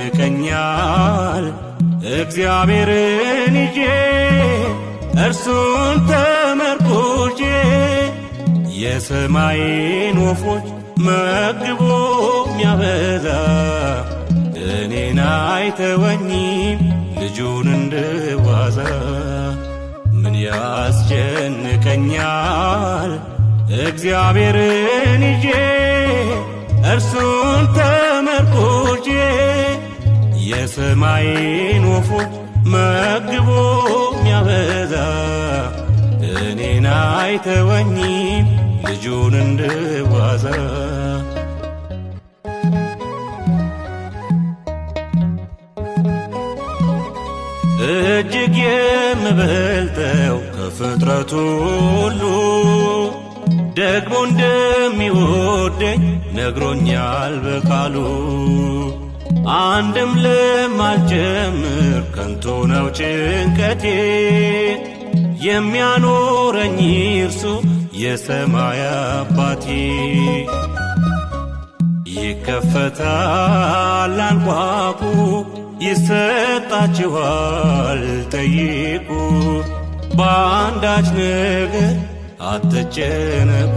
ያስጨንቀኛል እግዚአብሔርን ይዤ እርሱን ተመርኩዤ የሰማይን ወፎች መግቦ ሚያበላ እኔን አይተወኝም ልጁን እንደዋዛ። ምን ያስጨንቀኛል እግዚአብሔርን ይዤ እርሱን ተመርኩዤ የሰማይን ወፎች መግቦ ሚያበዛ እኔን አይተወኝም ልጁን እንደዋዛ። እጅግ የምበልጠው ከፍጥረቱ ሁሉ ደግሞ እንደሚወደኝ ነግሮኛል በቃሉ። አንድም ለማልጨምር ከንቱ ነው ጭንቀቴ የሚያኖረኝ እርሱ የሰማይ አባቴ። ይከፈታል አንኳኩ ይሰጣችኋል ጠይቁ በአንዳች ነገር አትጨነቁ።